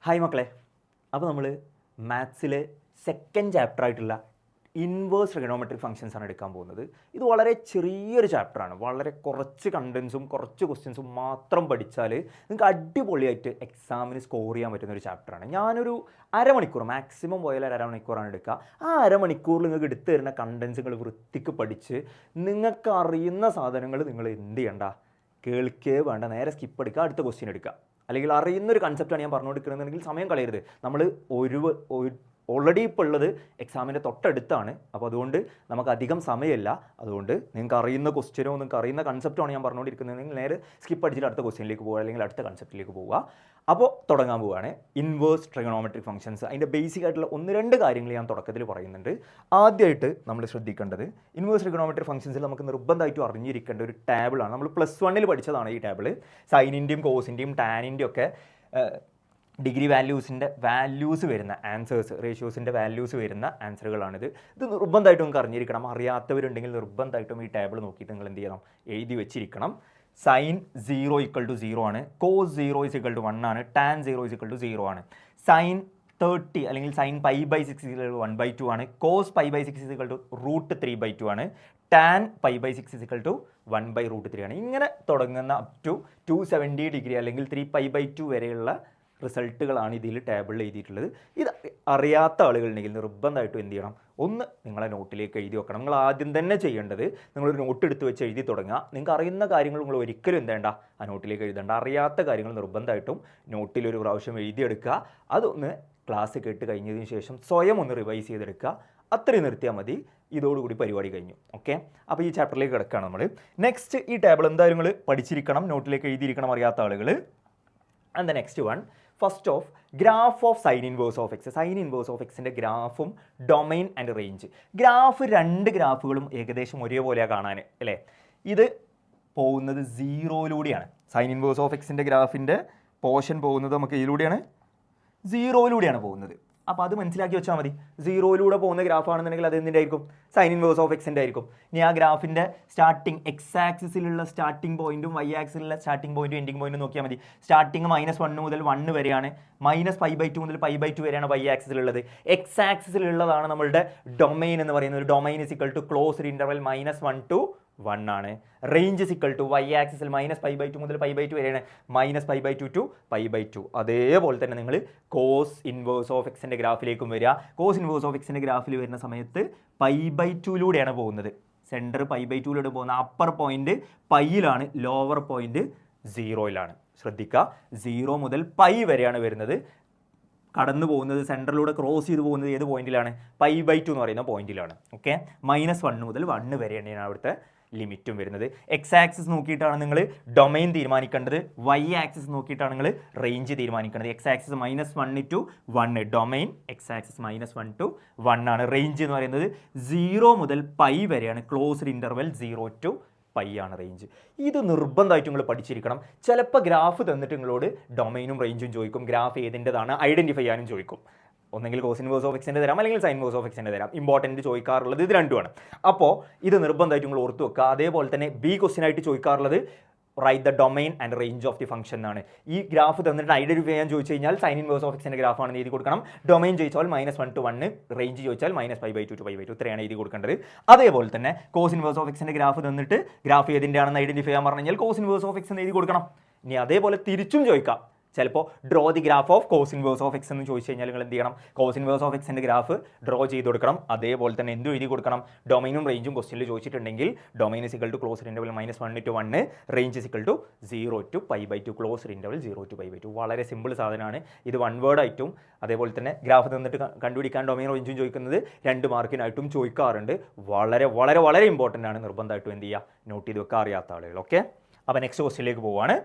Hi മക്കളെ, അപ്പോൾ നമ്മൾ മാത്സിലെ സെക്കൻഡ് ചാപ്റ്റർ ആയിട്ടുള്ള ഇൻവേഴ്സ് ട്രിഗണോമെട്രിക് ഫംഗ്ഷൻസ് ആണ് എടുക്കാൻ പോകുന്നത്. ഇത് വളരെ ചെറിയൊരു ചാപ്റ്ററാണ്. വളരെ കുറച്ച് കണ്ടൻസും കുറച്ച് ക്വസ്റ്റ്യൻസും മാത്രം പഠിച്ചാൽ നിങ്ങൾക്ക് അടിപൊളിയായിട്ട് എക്സാമിന് സ്കോർ ചെയ്യാൻ പറ്റുന്ന ഒരു ചാപ്റ്ററാണ്. ഞാനൊരു അരമണിക്കൂർ മാക്സിമം പോയാൽ അരമണിക്കൂറാണ് എടുക്കുക. ആ അരമണിക്കൂറിൽ നിങ്ങൾക്ക് എടുത്തു തരുന്ന കണ്ടൻസുകൾ വൃത്തിക്ക് പഠിച്ച് നിങ്ങൾക്ക് അറിയുന്ന സാധനങ്ങൾ നിങ്ങൾ എന്ത് ചെയ്യണ്ട, കേൾക്കേ വേണ്ട, നേരെ സ്കിപ്പ് എടുക്കുക, അടുത്ത ക്വസ്റ്റ്യൻ എടുക്കുക. അല്ലെങ്കിൽ അറിയുന്നൊരു കൺസെപ്റ്റാണ് ഞാൻ പറഞ്ഞുകൊടുക്കുന്നതെങ്കിൽ സമയം കളയരുത്. നമ്മൾ ഓൾറെഡി ഇപ്പോൾ ഉള്ളത് എക്സാമിൻ്റെ തൊട്ടടുത്താണ്. അപ്പോൾ അതുകൊണ്ട് നമുക്ക് അധികം സമയമില്ല. അതുകൊണ്ട് നിങ്ങൾക്ക് അറിയുന്ന ക്വസ്റ്റ്യനോ നിങ്ങൾക്ക് അറിയുന്ന കൺസെപ്റ്റോ ആണ് ഞാൻ പറഞ്ഞുകൊണ്ടിരിക്കുന്നതെങ്കിൽ നേരെ സ്കിപ്പ് അടിച്ചിട്ട് അടുത്ത ക്വസ്റ്റ്യനിലേക്ക് പോകുക, അല്ലെങ്കിൽ അടുത്ത കൺസെപ്റ്റിലേക്ക് പോവുക. അപ്പോൾ തുടങ്ങാൻ പോവുകയാണ് ഇൻവേഴ്സ് ട്രിഗണോമെട്രിക് ഫംഗ്ഷൻസ്. അതിൻ്റെ ബേസിക് ആയിട്ടുള്ള 1-2 കാര്യങ്ങൾ ഞാൻ തുടക്കത്തിൽ പറയുന്നുണ്ട്. ആദ്യമായിട്ട് നമ്മൾ ശ്രദ്ധിക്കേണ്ടത് ഇൻവേഴ്സ് ട്രിഗണോമെട്രിക് ഫംഗ്ഷൻസിൽ നമുക്ക് നിർബന്ധമായിട്ടും അറിഞ്ഞിരിക്കേണ്ട ഒരു ടേബിളാണ്. നമ്മൾ +1 പഠിച്ചതാണ് ഈ ടേബിൾ. സൈനിൻ്റെയും കോസിൻ്റെയും ടാനിൻ്റെയും ഒക്കെ ഡിഗ്രി വാല്യൂസ് വരുന്ന ആൻസേഴ്സ്, റേഷ്യോസിൻ്റെ വാല്യൂസ് വരുന്ന ആൻസറുകളാണിത്. ഇത് നിർബന്ധമായിട്ടും നിങ്ങൾക്ക് അറിഞ്ഞിരിക്കണം. അറിയാത്തവരുണ്ടെങ്കിൽ നിർബന്ധമായിട്ടും ഈ ടേബിൾ നോക്കിയിട്ട് നിങ്ങൾ എന്ത് ചെയ്യണം, എഴുതി വെച്ചിരിക്കണം. സൈൻ 0 = 0 ആണ്, കോസ് 0 = 1 ആണ്, ടാൻ 0 = 0 ആണ്. സൈൻ 30 അല്ലെങ്കിൽ സൈൻ π/6 = 1/2 ആണ്, കോസ് π/6 = √3/2 ആണ്, ടാൻ π/6 = 1/√3 ആണ്. ഇങ്ങനെ തുടങ്ങുന്ന അപ് ടു 270 ഡിഗ്രി അല്ലെങ്കിൽ 3π/2 വരെയുള്ള റിസൾട്ടുകളാണ് ഇതിൽ ടേബിളിൽ എഴുതിയിട്ടുള്ളത്. ഇത് അറിയാത്ത ആളുകളുണ്ടെങ്കിൽ നിർബന്ധമായിട്ടും എന്ത് ചെയ്യണം, ഒന്ന് നിങ്ങളെ നോട്ടിലേക്ക് എഴുതി വെക്കണം. നിങ്ങൾ ആദ്യം തന്നെ ചെയ്യേണ്ടത് നിങ്ങളൊരു നോട്ട് എടുത്ത് വെച്ച് എഴുതി തുടങ്ങുക. നിങ്ങൾക്ക് അറിയുന്ന കാര്യങ്ങൾ നിങ്ങൾ ഒരിക്കലും എന്തേണ്ട, ആ നോട്ടിലേക്ക് എഴുതേണ്ട. അറിയാത്ത കാര്യങ്ങൾ നിർബന്ധമായിട്ടും നോട്ടിലൊരു പ്രാവശ്യം എഴുതിയെടുക്കുക. അതൊന്ന് ക്ലാസ് കേട്ട് കഴിഞ്ഞതിന് ശേഷം സ്വയം ഒന്ന് റിവൈസ് ചെയ്തെടുക്കുക. അത്രയും നിർത്തിയാൽ മതി. ഇതോടുകൂടി പരിപാടി കഴിഞ്ഞു. ഓക്കെ, അപ്പോൾ ഈ ചാപ്റ്ററിലേക്ക് കിടക്കുകയാണ് നമ്മൾ. നെക്സ്റ്റ് ഈ ടേബിൾ എന്തായാലും നിങ്ങൾ പഠിച്ചിരിക്കണം, നോട്ടിലേക്ക് എഴുതിയിരിക്കണം അറിയാത്ത ആളുകൾ. And the next one, first of graph of sine inverse of X. Sign inverse of എക്സിൻ്റെ ഗ്രാഫും ഡൊമൈൻ ആൻഡ് റേഞ്ച്. ഗ്രാഫ് 2 ഗ്രാഫുകളും ഏകദേശം ഒരേപോലെയാണ് കാണാൻ അല്ലേ. ഇത് പോകുന്നത് 0-ലൂടെയാണ്. സൈൻ ഇൻവേഴ്സ് ഓഫ് എക്സിൻ്റെ ഗ്രാഫിൻ്റെ പോർഷൻ പോകുന്നത് നമുക്ക് ഇതിലൂടെയാണ്, 0-ലൂടെയാണ് പോകുന്നത്. അപ്പോൾ അത് മനസ്സിലാക്കി വെച്ചാൽ മതി. 0-ലൂടെ പോകുന്ന ഗ്രാഫാണെന്നുണ്ടെങ്കിൽ അത് എന്തിൻ്റെ ആയിരിക്കും, സൈൻ ഇൻവേഴ്സ് ഓഫ് എക്സിൻ്റെ ആയിരിക്കും. ഇനി ആ ഗ്രാഫിൻ്റെ സ്റ്റാർട്ടിങ് എക്സ് ആക്സിസിലുള്ള സ്റ്റാർട്ടിംഗ് പോയിന്റും വൈ ആക്സിലുള്ള സ്റ്റാർട്ടിംഗ് പോയിന്റും എൻഡിംഗ് പോയിന്റും നോക്കിയാൽ മതി. സ്റ്റാർട്ടിങ് -1 മുതൽ 1 വരെയാണ്, -π/2 മുതൽ π/2 വരെയാണ് വൈ ആക്സിസിലുള്ളത്. എക്സ് ആക്സിസിലുള്ളതാണ് നമ്മളുടെ ഡൊമൈൻ എന്ന് പറയുന്നത്. ഡൊമൈൻ = ക്ലോസ്ഡ് ഇൻ്റർവൽ -1 to 1 ആണ്. റേഞ്ച് = വൈ ആക്സിസിൽ -π/2 മുതൽ π/2 വരെയാണ്, -π/2 to π/2. അതേപോലെ തന്നെ നിങ്ങൾ കോസ് ഇൻവേഴ്സ് ഓഫ് എക്സിൻ്റെ ഗ്രാഫിലേക്കും വരിക. കോസ് ഇൻവേഴ്സ് ഓഫ് എക്സിൻ്റെ ഗ്രാഫിൽ വരുന്ന സമയത്ത് π/2-ലൂടെയാണ് പോകുന്നത്. സെൻറ്റർ π/2-ലൂടെ പോകുന്ന അപ്പർ പോയിന്റ് പൈയിലാണ്, ലോവർ പോയിന്റ് 0-ലാണ്. ശ്രദ്ധിക്കുക, 0 മുതൽ π വരെയാണ് വരുന്നത്. കടന്നു പോകുന്നത്, സെൻറ്ററിലൂടെ ക്രോസ് ചെയ്ത് പോകുന്നത് ഏത് പോയിന്റിലാണ്, π/2 എന്ന് പറയുന്ന പോയിന്റിലാണ്. ഓക്കെ, -1 മുതൽ 1 വരെയാണ് അവിടുത്തെ ലിമിറ്റും വരുന്നത്. എക്സ് ആക്സിസ് നോക്കിയിട്ടാണ് നിങ്ങൾ ഡൊമൈൻ തീരുമാനിക്കേണ്ടത്, വൈ ആക്സിസ് നോക്കിയിട്ടാണ് നിങ്ങൾ റേഞ്ച് തീരുമാനിക്കേണ്ടത്. X axis -1 to 1 domain, X axis -1 to 1 ആണ്. റേഞ്ച് എന്ന് പറയുന്നത് 0 മുതൽ π വരെയാണ്, ക്ലോസ്ഡ് ഇൻ്റർവൽ 0 to π ആണ് റേഞ്ച്. ഇത് നിർബന്ധമായിട്ട് നിങ്ങൾ പഠിച്ചിരിക്കണം. ചിലപ്പോൾ ഗ്രാഫ് തന്നിട്ട് നിങ്ങളോട് ഡൊമൈനും റേഞ്ചും ചോദിക്കും, ഗ്രാഫ് ഏതിൻ്റെതാണ് ഐഡൻറ്റിഫൈ ചെയ്യാനും ചോദിക്കും. ഒന്നെങ്കിൽ കോസ് ഇൻവേഴ്സ് ഓഫ് എക്സിൻ്റെ തരാം, അല്ലെങ്കിൽ സൈൻ ഇൻവേഴ്സ് ഓഫ് എക്സിൻ്റെ തരാം. ഇമ്പോർട്ടൻറ്റ് ചോദിക്കാറുള്ളത് ഇത് രണ്ടുമാണ്. അപ്പോൾ ഇത് നിർബന്ധമായിട്ട് നിങ്ങൾ ഓർത്ത് വെക്കുക. അതേപോലെ തന്നെ ബി ക്വസ്റ്റ്യൻ ആയിട്ട് ചോദിക്കാറുള്ളത് right the domain and range of the function എന്നാണ്. ഈ ഗ്രാഫ് തന്നിട്ട് ഐഡൻറ്റിഫൈ ചെയ്യാൻ ചോദിച്ചു കഴിഞ്ഞാൽ സൈൻ ഇൻവേഴ്സ് ഓഫ് എക്സിൻ്റെ ഗ്രാഫാണെന്ന് എഴുതി കൊടുക്കണം. ഡൊമൈൻ ചോദിച്ചാൽ -1 to 1, റേഞ്ച് ചോദിച്ചാൽ -π/2 to π/2, ഇത്രയാണ് എഴുതി കൊടുക്കേണ്ടത്. അതേപോലെ തന്നെ കോസ് ഇൻവേഴ്സ് ഓഫ് എക്സിൻ്റെ ഗ്രാഫ് തന്നിട്ട് ഗ്രാഫ് ഏതിൻ്റെ ആണെന്ന് ഐഡൻറ്റിഫൈ ചെയ്യാൻ പറഞ്ഞു കഴിഞ്ഞാൽ കോസ് ഇൻവേഴ്സ് ഓഫ് എക്സ് എന്ന് എഴുതി കൊടുക്കണം. ഇനി അതേപോലെ തിരിച്ചും ചോദിക്കാം. ചിലപ്പോൾ draw the graph of cos inverse of x എന്ന് ചോദിച്ചു കഴിഞ്ഞാൽ നിങ്ങൾ എന്ത് ചെയ്യണം, കോസ് ഇൻവേഴ്സ് ഓഫ് എക്സിൻ്റെ ഗ്രാഫ് ഡ്രോ ചെയ്ത് കൊടുക്കണം. അതേപോലെ തന്നെ എന്തും എഴുതി കൊടുക്കണം, ഡൊമൈനും റേഞ്ചും ക്വസ്റ്റ്യനിൽ ചോദിച്ചിട്ടുണ്ടെങ്കിൽ domain = closed interval -1 to 1, range = 0 to π/2, closed interval 0 to π/2. വളരെ സിമ്പിൾ സാധനമാണ്. ഇത് 1 വേർഡ് ആയിട്ടും അതേപോലെ തന്നെ ഗ്രാഫ് തന്നിട്ട് കണ്ടുപിടിക്കാൻ ഡൊമൈൻ റേഞ്ചും ചോദിക്കുന്നത് 2 മാർക്കിനായിട്ടും ചോദിക്കാറുണ്ട്. വളരെ വളരെ വളരെ ഇമ്പോർട്ടൻ്റ് ആണ്. നിർബന്ധമായിട്ടും എന്ത് ചെയ്യുക, നോട്ട് ചെയ്ത് വെക്കാൻ അറിയാത്ത ആളുകൾ. ഓക്കെ, അപ്പോൾ നെക്സ്റ്റ് ക്വസ്റ്റ്യനിലേക്ക് പോവുകയാണ്.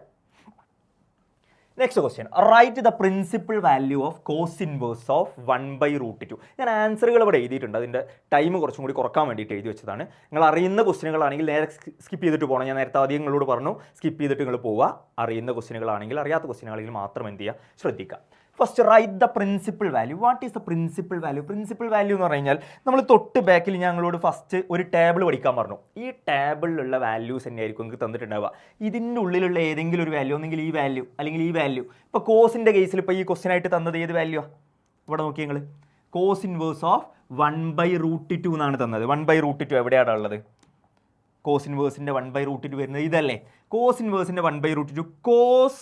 Next question, right the principal value of cos inverse of 1/√2. ഞാൻ ആൻസറുകൾ ഇവിടെ എഴുതിയിട്ടുണ്ട്. അതിൻ്റെ ടൈം കുറച്ചും കൂടി കുറക്കാൻ വേണ്ടിയിട്ട് എഴുതി വെച്ചതാണ്. നിങ്ങൾ അറിയുന്ന ക്വസ്റ്റ്യനുകളാണെങ്കിൽ നേരെ സ്കിപ്പ് ചെയ്തിട്ട് പോകണം. ഞാൻ നേരത്തെ ആദ്യം നിങ്ങളോട് പറഞ്ഞു സ്കിപ്പ് ചെയ്തിട്ട് നിങ്ങൾ പോവുക. അറിയുന്ന ക്വസ്റ്റ്യനുകളാണെങ്കിൽ, അറിയാത്ത ക്വസ്റ്റ്യനുകളാണെങ്കിൽ മാത്രം എന്ത് ചെയ്യുക, ശ്രദ്ധിക്കുക. First right the principal value. What is the principal value? Principal value എന്ന് പറഞ്ഞു കഴിഞ്ഞാൽ നമ്മൾ തൊട്ട് ബാക്കിൽ ഞങ്ങളോട് ഫസ്റ്റ് ഒരു ടേബിൾ പഠിക്കാൻ പറഞ്ഞു. ഈ ടേബിളിലുള്ള വാല്യൂസ് തന്നെയായിരിക്കും നിങ്ങൾക്ക് തന്നിട്ടുണ്ടാവുക. ഇതിൻ്റെ ഉള്ളിലുള്ള ഏതെങ്കിലും ഒരു വാല്യൂ, ഒന്നെങ്കിൽ ഈ വാല്യൂ അല്ലെങ്കിൽ ഈ വാല്യൂ. ഇപ്പോൾ കോസിൻ്റെ കേസിൽ ഇപ്പോൾ ഈ ക്വസ്റ്റ്യൻ ആയിട്ട് തന്നത് ഏത് വാല്യൂ? ഇവിടെ നോക്കി നിങ്ങൾ, കോസ് ഇൻവേഴ്സ് ഓഫ് 1/√2 എന്നാണ് തന്നത്. 1/√2 എവിടെയാണ് ഉള്ളത്? കോസ് ഇൻവേഴ്സിൻ്റെ 1/√2 വരുന്നത് ഇതല്ലേ? കോസ് ഇൻവേഴ്സിൻ്റെ 1/√2 കോസ്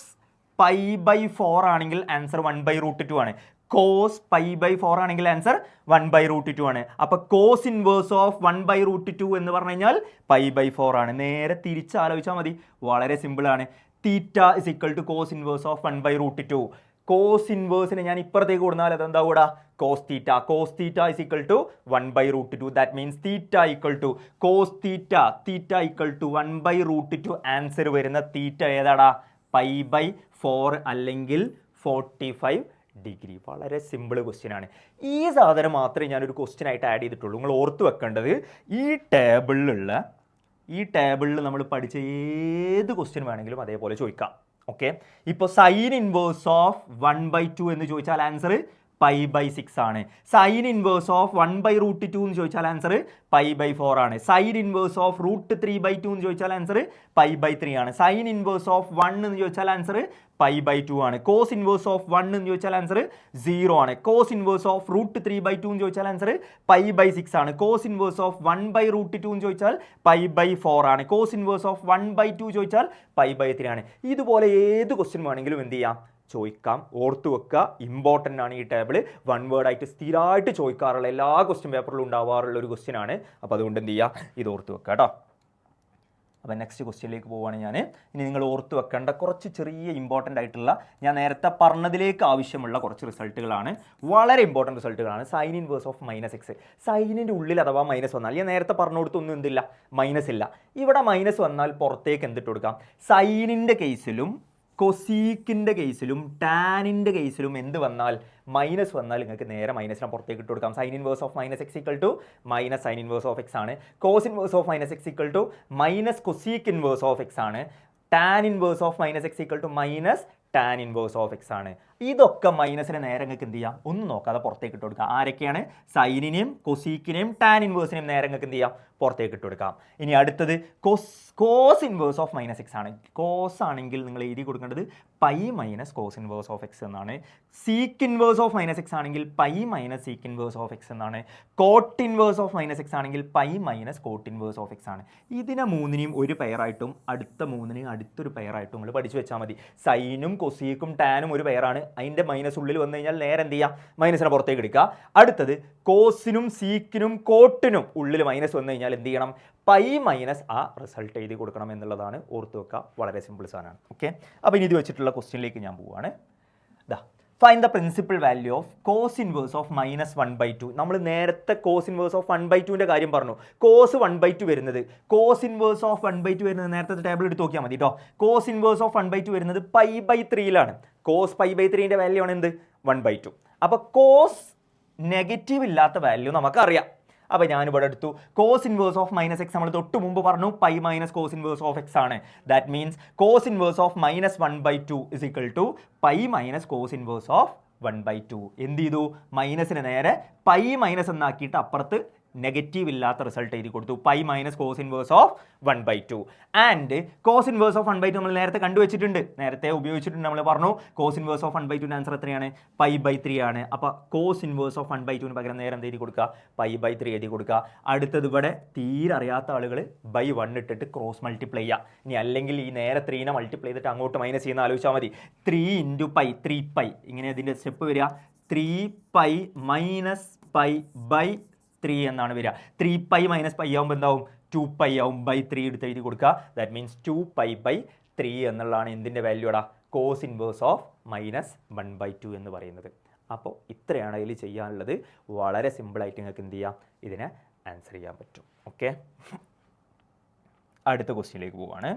π/4 ആണെങ്കിൽ ആൻസർ 1/√2 ആണ്. കോസ് π/4 ആണെങ്കിൽ ആൻസർ 1/√2 ആണ്. അപ്പോൾ കോസ് ഇൻവേഴ്സ് ഓഫ് 1/√2 എന്ന് പറഞ്ഞു കഴിഞ്ഞാൽ π/4 ആണ്. നേരെ തിരിച്ച് ആലോചിച്ചാൽ മതി, വളരെ സിമ്പിളാണ്. Theta is equal to cos inverse of 1/√2. Cos ഇൻവേഴ്സിനെ ഞാൻ ഇപ്പുറത്തേക്ക് കൊടുത്താൽ അതെന്താ കൂടാ? Cos theta. Cos theta is equal to 1/√2. That means theta equal to cos theta. Theta equal to 1/√2. Answer വരുന്ന തീറ്റ ഏതാടാ? π/4 അല്ലെങ്കിൽ 45 ഡിഗ്രി. വളരെ സിമ്പിൾ ക്വസ്റ്റ്യൻ ആണ്. ഈ സാധനം മാത്രമേ ഞാനൊരു ക്വസ്റ്റ്യൻ ആയിട്ട് ആഡ് ചെയ്തിട്ടുള്ളൂ. നിങ്ങൾ ഓർത്ത് വെക്കേണ്ടത് ഈ ടേബിളിൽ നമ്മൾ പഠിച്ച ഏത് ക്വസ്റ്റ്യൻ വേണമെങ്കിലും അതേപോലെ ചോദിക്കാം. ഓക്കെ, ഇപ്പോൾ സൈൻ ഇൻവേഴ്സ് ഓഫ് 1/2 എന്ന് ചോദിച്ചാൽ ആൻസർ π/6 ആണ്. സൈൻ ഇൻവേഴ്സ് ഓഫ് 1/√2 എന്ന് ചോദിച്ചാൽ ആൻസർ π/4 ആണ്. സൈൻ ഇൻവേഴ്സ് ഓഫ് √3/2 എന്ന് ചോദിച്ചാൽ ആൻസർ π/3 ആണ്. സൈൻ ഇൻവേഴ്സ് ഓഫ് 1 എന്ന് ചോദിച്ചാൽ ആൻസർ π/2 ആണ്. കോസ് ഇൻവേഴ്സ് ഓഫ് 1 എന്ന് ചോദിച്ചാൽ ആൻസർ 0 ആണ്. കോസ് ഇൻവേഴ്സ് ഓഫ് √3/2 എന്ന് ചോദിച്ചാൽ ആൻസർ π/6 ആണ്. കോസ് ഇൻവേഴ്സ് ഓഫ് 1/√2 എന്ന് ചോദിച്ചാൽ π/4 ആണ്. കോസ് ഇൻവേഴ്സ് ഓഫ് 1/2 ചോദിച്ചാൽ π/3 ആണ്. ഇതുപോലെ ഏത് ക്വസ്റ്റ്യൻ വേണമെങ്കിലും എന്ത് ചെയ്യാം? ചോദിക്കാം. ഓർത്തു വെക്കുക, ഇമ്പോർട്ടൻ്റ് ആണ് ഈ ടേബിൾ. വൺ വേർഡ് ആയിട്ട് സ്ഥിരമായിട്ട് ചോദിക്കാറുള്ള, എല്ലാ ക്വസ്റ്റ്യൻ പേപ്പറിലും ഉണ്ടാവാറുള്ള ഒരു ക്വസ്റ്റ്യൻ ആണ്. അപ്പോൾ അതുകൊണ്ട് എന്ത് ചെയ്യുക? ഇത് ഓർത്ത് വെക്കുക കേട്ടോ. അപ്പോൾ നെക്സ്റ്റ് ക്വസ്റ്റ്യനിലേക്ക് പോവുകയാണ് ഞാൻ. ഇനി നിങ്ങൾ ഓർത്ത് വെക്കേണ്ട കുറച്ച് ചെറിയ ഇമ്പോർട്ടൻ്റ് ആയിട്ടുള്ള, ഞാൻ നേരത്തെ പറഞ്ഞതിലേക്ക് ആവശ്യമുള്ള കുറച്ച് റിസൾട്ടുകളാണ്. വളരെ ഇമ്പോർട്ടൻറ്റ് റിസൾട്ടുകളാണ്. Sine inverse of -x. സൈനിൻ്റെ ഉള്ളിൽ അഥവാ മൈനസ് വന്നാൽ, ഞാൻ നേരത്തെ പറഞ്ഞു കൊടുത്തൊന്നും എന്തില്ല, മൈനസ് ഇല്ല. ഇവിടെ മൈനസ് വന്നാൽ പുറത്തേക്ക് എന്തിട്ട് കൊടുക്കാം? സൈനിൻ്റെ കേസിലും കൊസീക്കിൻ്റെ കേസിലും ടാനിൻ്റെ കേസിലും എന്ത് വന്നാൽ, മൈനസ് വന്നാൽ നിങ്ങൾക്ക് നേരെ മൈനസിനെ പുറത്തേക്ക് ഇട്ട് കൊടുക്കാം. Sine inverse of -x equal to minus sine inverse of x ആണ്. Cos inverse of -x equal to minus cosec inverse of x ആണ്. Tan inverse of -x equal to minus tan inverse of x ആണ്. ഇതൊക്കെ മൈനസിനെ നേരെ നിങ്ങൾക്ക് എന്ത് ചെയ്യാം? ഒന്നും നോക്കാതെ പുറത്തേക്ക് ഇട്ട് കൊടുക്കാം. ആരൊക്കെയാണ്? സൈനിനെയും കൊസീക്കിനെയും ടാൻ ഇൻവേഴ്സിനെയും നേരെ നിങ്ങൾക്ക് എന്ത് ചെയ്യാം? പുറത്തേക്ക് ഇട്ട് കൊടുക്കാം. ഇനി അടുത്തത് കോസ് ഇൻവേഴ്സ് ഓഫ് -x ആണ്. കോസ് ആണെങ്കിൽ നിങ്ങൾ എഴുതി കൊടുക്കേണ്ടത് π minus cos inverse of x എന്നാണ്. സീക്ക് ഇൻവേഴ്സ് ഓഫ് -x ആണെങ്കിൽ π minus sec inverse of x എന്നാണ്. കോട്ട് ഇൻവേഴ്സ് ഓഫ് -x ആണെങ്കിൽ π minus cot inverse of x ആണ്. ഇതിനെ മൂന്നിനെയും ഒരു പെയറായിട്ടും അടുത്ത മൂന്നിനെയും അടുത്തൊരു പെയറായിട്ടും നിങ്ങൾ പഠിച്ചു വെച്ചാൽ മതി. സൈനും കൊസീക്കും ടാനും ഒരു പെയറാണ്. അതിൻ്റെ മൈനസ് ഉള്ളിൽ വന്നു കഴിഞ്ഞാൽ നേരെ എന്ത് ചെയ്യുക? മൈനസിനെ പുറത്തേക്ക് എടുക്കുക. അടുത്തത് കോസിനും സീക്കിനും കോട്ടിനും ഉള്ളിൽ മൈനസ് വന്നു കഴിഞ്ഞാൽ എന്ത് ചെയ്യണം? π മൈനസ് ആ റിസൾട്ട് എഴുതി കൊടുക്കണം എന്നുള്ളതാണ്. ഓർത്ത് വെക്കുക, വളരെ സിമ്പിൾ സാധനമാണ്. ഓക്കെ, അപ്പോൾ ഇനി ഇത് വെച്ചിട്ടുള്ള ക്വസ്റ്റ്യനിലേക്ക് ഞാൻ പോവുകയാണ്. Find the principal value of cos inverse of -1/2. നമ്മൾ നേരത്തെ കോസ് ഇൻവേഴ്സ് ഓഫ് 1/2ൻ്റെ കാര്യം പറഞ്ഞു. കോസ് 1/2 വരുന്നത്, കോസ് ഇൻവേഴ്സ് ഓഫ് 1/2 വരുന്നത് നേരത്തെ ടേബിൾ എടുത്ത് നോക്കിയാൽ മതി കേട്ടോ. കോസ് ഇൻവേഴ്സ് ഓഫ് 1/2 വരുന്നത് π/3യിലാണ്. കോസ് π/3ൻ്റെ വാല്യൂ ആണ് എന്ത്? 1/2. അപ്പോൾ കോസ് നെഗറ്റീവ് ഇല്ലാത്ത വാല്യൂ നമുക്കറിയാം. അപ്പോൾ ഞാനിവിടെ എടുത്തു കോസ് ഇൻവേഴ്സ് ഓഫ് -x. നമ്മൾ തൊട്ട് മുമ്പ് പറഞ്ഞു π minus cos inverse of x ആണ്. That means cos inverse of -1/2 is equal to π minus cos inverse of 1/2. എന്ത് ചെയ്തു? മൈനസിന് നേരെ π മൈനസ് എന്നാക്കിയിട്ട് അപ്പുറത്ത് നെഗറ്റീവ് ഇല്ലാത്ത റിസൾട്ട് എഴുതി കൊടുത്തു. π minus cos inverse of 1/2. And cos inverse of 1/2 നമ്മൾ നേരത്തെ കണ്ടുവച്ചിട്ടുണ്ട്, നേരത്തെ ഉപയോഗിച്ചിട്ടുണ്ട്. നമ്മൾ പറഞ്ഞു കോസ് ഇൻവേഴ്സ് ഓഫ് 1/2 ആൻസർ എത്രയാണ്? π/3 ആണ്. അപ്പോൾ കോസ് ഇൻവേഴ്സ് ഓഫ് 1/2 പകരം നേരെ എന്ത് എഴുതി കൊടുക്കുക? π/3 എഴുതി കൊടുക്കുക. അടുത്തത് ഇവിടെ തീരെ അറിയാത്ത ആളുകൾ /1 ഇട്ടിട്ട് ക്രോസ് മൾട്ടിപ്ലൈ ചെയ്യുക. ഇനി അല്ലെങ്കിൽ ഈ നേരെ 3നെ മൾട്ടിപ്ലൈ ചെയ്തിട്ട് അങ്ങോട്ട് മൈനസ് ചെയ്യുന്ന ആലോചിച്ചാൽ മതി. 3 × π 3π, ഇങ്ങനെ ഇതിൻ്റെ സ്റ്റെപ്പ് വരിക. 3π മൈനസ് π/3 എന്നാണ് വരിക. 3π മൈനസ് π ആകുമ്പോൾ എന്താവും? 2π ആവും. /3 എടുത്ത് എഴുതി കൊടുക്കുക. ദാറ്റ് മീൻസ് 2π/3 എന്നുള്ളതാണ് എന്തിൻ്റെ വാല്യൂടാ? കോസ് ഇൻവേഴ്സ് ഓഫ് -1/2 എന്ന് പറയുന്നത്. അപ്പോൾ ഇത്രയാണ് അതിൽ ചെയ്യാനുള്ളത്. വളരെ സിമ്പിളായിട്ട് നിങ്ങൾക്ക് എന്ത് ചെയ്യാം? ഇതിനെ ആൻസർ ചെയ്യാൻ പറ്റും. ഓക്കെ, അടുത്ത ക്വസ്റ്റ്യനിലേക്ക് പോവാണ്.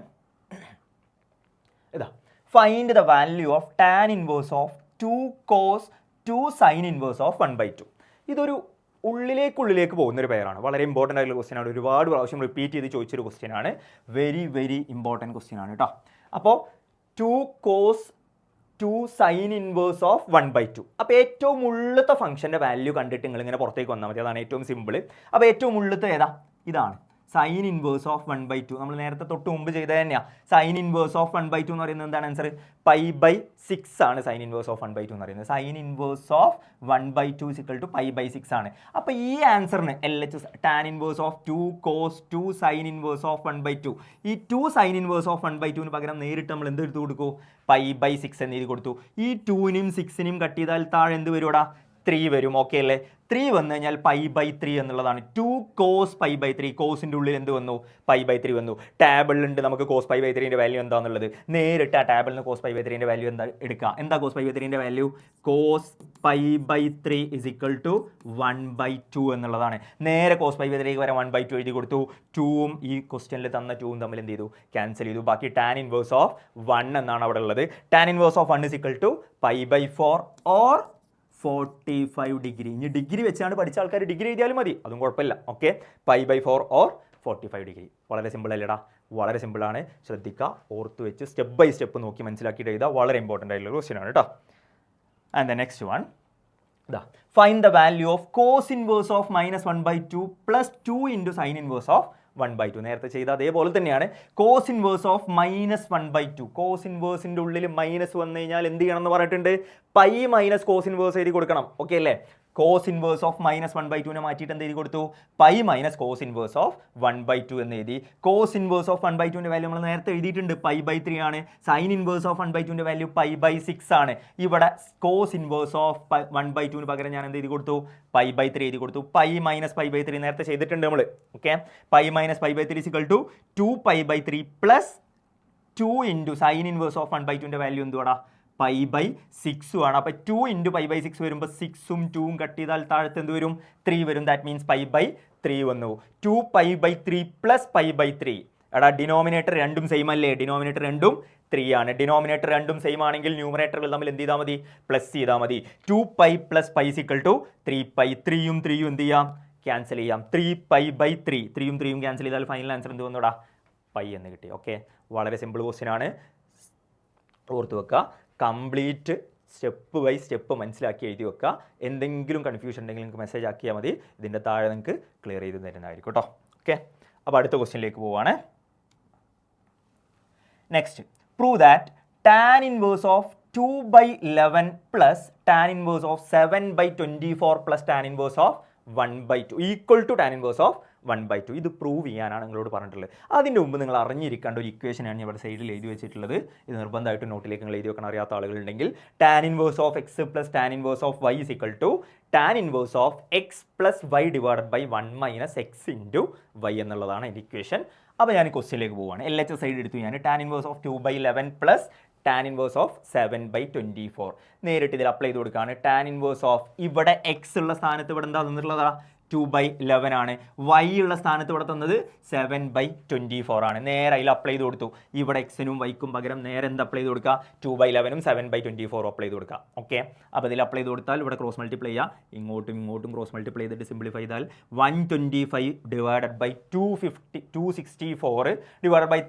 ഇതാ, find the value of tan inverse of 2 cos 2 sine inverse of 1/2. ഇതൊരു ഉള്ളിലേക്ക് പോകുന്നൊരു പെയറാണ്. വളരെ ഇമ്പോർട്ടൻ്റ് ആയിട്ടുള്ള ക്വസ്റ്റ്യൻ ആണ്. ഒരുപാട് പ്രാവശ്യം റിപ്പീറ്റ് ചെയ്ത് ചോദിച്ചൊരു ക്വസ്റ്റ്യൻ ആണ്. വെരി വെരി ഇമ്പോർട്ടൻറ്റ് ക്വസ്റ്റ്യൻ ആണ് കേട്ടോ. അപ്പോൾ 2 cos two sine inverse of 1/2. അപ്പോൾ ഏറ്റവും ഉള്ളത്തെ ഫംഗ്ഷൻ്റെ വാല്യൂ കണ്ടിട്ട് നിങ്ങൾ ഇങ്ങനെ പുറത്തേക്ക് വന്നാൽ മതി. അതാണ് ഏറ്റവും സിമ്പിൾ. അപ്പോൾ ഏറ്റവും ഉള്ളത്തെ ഏതാ? ഇതാണ് സൈൻ ഇൻവേഴ്സ് ഓഫ് 1/2. നമ്മൾ നേരത്തെ തൊട്ട് മുമ്പ് ചെയ്തത് തന്നെയാണ്. സൈൻ ഇൻവേഴ്സ് ഓഫ് 1/2 എന്ന് പറയുന്നത് എന്താണ് ആൻസർ? π/6 ആണ് സൈൻ ഇൻവേഴ്സ് ഓഫ് 1/2 എന്ന് പറയുന്നത്. സൈൻ ഇൻവേഴ്സ് ഓഫ് 1/2 = π/6 ആണ്. അപ്പോൾ ഈ ആൻസറിന് LHS tan inverse of 2 cos 2 sine inverse of 1/2. ഈ 2 സൈൻ ഇൻവേഴ്സ് ഓഫ് 1/2 പകരം നേരിട്ട് നമ്മൾ എന്ത് എടുത്ത് കൊടുക്കൂ? π/6 എന്ന് എഴുതി കൊടുത്തു. ഈ 2നെയും 6നെയും കട്ട് ചെയ്താൽ താഴെ എന്ത് വരുവാടാ? 3 വരും. ഓക്കെ അല്ലേ? 3 വന്നു കഴിഞ്ഞാൽ π/3 എന്നുള്ളതാണ്. 2 cos π/3. കോസിൻ്റെ ഉള്ളിൽ എന്ത് വന്നു? π/3 വന്നു. ടേബിളിലുണ്ട് നമുക്ക് cos π/3ൻ്റെ വാല്യൂ എന്താണെന്നുള്ളത്. നേരിട്ട് ആ ടേബിളിൽ നിന്ന് cos π/3ൻ്റെ വാല്യൂ എന്താ എടുക്കുക? എന്താ cos π/3ൻ്റെ വാല്യൂ? cos π/3 = 1/2 എന്നുള്ളതാണ്. നേരെ cos π/3 വരെ 1/2 എഴുതി കൊടുത്തു. 2ഉം ഈ ക്വസ്റ്റ്യനിൽ തന്ന 2ഉം തമ്മിൽ എന്ത് ചെയ്തു? ക്യാൻസൽ ചെയ്തു. ബാക്കി ടാൻ ഇൻവേഴ്സ് ഓഫ് 1 എന്നാണ് അവിടെ ഉള്ളത്. Tan inverse of 1 = π/4 or 45 degree. ഇനി ഡിഗ്രി വെച്ചാണ് പഠിച്ച ആൾക്കാർ ഡിഗ്രി എഴുതിയാലും മതി, അതും കുഴപ്പമില്ല. Okay, π/4 or 45 degree. വളരെ സിമ്പിൾ അല്ലേടാ? വളരെ സിമ്പിളാണ്. ശ്രദ്ധിക്കുക, ഓർത്ത് വെച്ച് സ്റ്റെപ്പ് ബൈ സ്റ്റെപ്പ് നോക്കി മനസ്സിലാക്കിയിട്ട് എഴുതുക. വളരെ ഇമ്പോർട്ടൻ്റ് ആയിട്ടുള്ള ക്വസ്റ്റ്യൻ ആണ് കേട്ടോ. And the next one, find the value of cos inverse of -1/2 + 2 × sine inverse of 1/2. നേരത്തെ ചെയ്ത അതേപോലെ തന്നെയാണ്. Cos inverse of -1/2. കോസ് ഇൻവേഴ്സിൻ്റെ ഉള്ളിൽ മൈനസ് വന്നു കഴിഞ്ഞാൽ എന്ത് ചെയ്യണം എന്ന് പറഞ്ഞിട്ടുണ്ട്? π - കോസ് ഇൻവേഴ്സ് എഴുതി കൊടുക്കണം. ഓക്കെ അല്ലേ? കോസ് ഇൻവേഴ്സ് ഓഫ് -1/2 മാറ്റിയിട്ട് എന്ത് എഴുതി കൊടുത്തു? π - കോസ് ഇൻവേഴ്സ് ഓഫ് 1/2 എന്ന് എഴുതി. കോസ് ഇൻവേഴ്സ് ഓഫ് 1/2ൻ്റെ വാല്യൂ നമ്മൾ നേരത്തെ എഴുതിയിട്ടുണ്ട്, π/3 ആണ്. സൈൻ ഇൻവേഴ്സ് ഓഫ് 1/2ൻ്റെ വാല്യൂ π/6 ആണ്. ഇവിടെ കോസ് ഇൻവേഴ്സ് ഓഫ് 1/2 പകരം ഞാൻ എന്ത് എഴുതി കൊടുത്തു? π/3 എഴുതി കൊടുത്തു. π - π/3 നേരത്തെ ചെയ്തിട്ടുണ്ട് നമ്മൾ. ഓക്കെ, π - π/3 = 2π/3 + 2 × സൈൻ ഇൻവേഴ്സ് ഓഫ് 1/2ൻ്റെ വാല്യൂ എന്തുവാടാ? π/6 ആണ്. അപ്പോൾ 2 × π/6 വരുമ്പോൾ 6ഉം 2ഉം കട്ട് ചെയ്താൽ താഴത്ത് എന്ത് വരും? 3 വരും. ദാറ്റ് മീൻസ് π/3 വന്നു. 2π/3 + π/3. എടാ, ഡിനോമിനേറ്റർ രണ്ടും സെയിം അല്ലേ? ഡിനോമിനേറ്റർ രണ്ടും 3 ആണ്. ഡിനോമിനേറ്റർ രണ്ടും സെയിം ആണെങ്കിൽ ന്യൂമറേറ്ററുകൾ തമ്മിൽ എന്ത് ചെയ്താൽ മതി? പ്ലസ് ചെയ്താൽ മതി. 2π + π = 3π. 3ഉം 3ഉം എന്ത് ചെയ്യാം? ക്യാൻസൽ ചെയ്യാം. 3π/3. 3ഉം 3ഉം ക്യാൻസൽ ചെയ്താൽ ഫൈനൽ ആൻസർ എന്ത് വന്നോടാ? π എന്ന് കിട്ടി. ഓക്കെ, വളരെ സിമ്പിൾ ക്വസ്റ്റ്യൻ ആണ്. ഓർത്ത് വെക്കുക. കംപ്ലീറ്റ് സ്റ്റെപ്പ് ബൈ സ്റ്റെപ്പ് മനസ്സിലാക്കി എഴുതി വെക്കുക. എന്തെങ്കിലും കൺഫ്യൂഷൻ ഉണ്ടെങ്കിൽ നിങ്ങൾക്ക് മെസ്സേജ് ആക്കിയാൽ മതി. ഇതിൻ്റെ താഴെ നിങ്ങൾക്ക് ക്ലിയർ ചെയ്ത് തരുന്നതായിരിക്കും കേട്ടോ. ഓക്കെ, അപ്പോൾ അടുത്ത ക്വസ്റ്റ്യനിലേക്ക് പോവുകയാണ്. Next, prove that tan inverse of 2/11 + tan inverse of 7/24 + tan inverse of 1/2 = tan inverse of 1/2. ഇത് പ്രൂവ് ചെയ്യാനാണ് നിങ്ങളോട് പറഞ്ഞിട്ടുള്ളത്. അതിൻ്റെ മുമ്പ് നിങ്ങൾ അറിഞ്ഞിരിക്കേണ്ട ഒരു ഇക്വേഷനാണ് ഞാൻ ഇവിടെ സൈഡിൽ എഴുതി വെച്ചിട്ടുള്ളത്. ഇത് നിർബന്ധമായിട്ട് നോട്ടിലേക്ക് നിങ്ങൾ എഴുതി വെക്കാൻ അറിയാത്ത ആളുകളുണ്ടെങ്കിൽ, tan inverse of x + tan inverse of y = tan inverse of x + y / 1 - x × y എന്നുള്ളതാണ് എൻ്റെ ഇക്വേഷൻ. അപ്പോൾ ഞാൻ ക്വസ്റ്റ്യനിലേക്ക് പോവുകയാണ്. LHS സൈഡ് എടുത്തു ഞാൻ. Tan inverse of 2/11 + tan inverse of 7/24 നേരിട്ട് ഇതിൽ അപ്ലൈ ചെയ്ത് കൊടുക്കുകയാണ്. ടാൻ ഇൻവേഴ്സ് ഓഫ് ഇവിടെ x ഉള്ള സ്ഥാനത്ത് ഇവിടെ എന്താ തന്നിട്ടുള്ളതാ? 2/11 ആണ്. y ഉള്ള സ്ഥാനത്ത് ഇവിടെ തന്നത് 7/24 ആണ്. നേരെ അതിൽ അപ്ലൈ ചെയ്ത് കൊടുത്തു. ഇവിടെ എക്സിനും വൈക്കും പകരം നേരെ എന്ത് അപ്ലൈ ചെയ്ത് കൊടുക്കുക? 2/11ഉം 7/24 അപ്ലൈ ചെയ്ത് കൊടുക്കുക. ഓക്കെ, അപ്പോൾ ഇതിൽ അപ്ലൈ ചെയ്ത് കൊടുത്താൽ ഇവിടെ ക്രോസ് മൾട്ടിപ്ലൈ ചെയ്യുക. ഇങ്ങോട്ടും ഇങ്ങോട്ടും ക്രോസ് മൾട്ടിപ്ലൈ ചെയ്തിട്ട് സിംപ്ലിഫൈ ചെയ്താൽ 125 / 264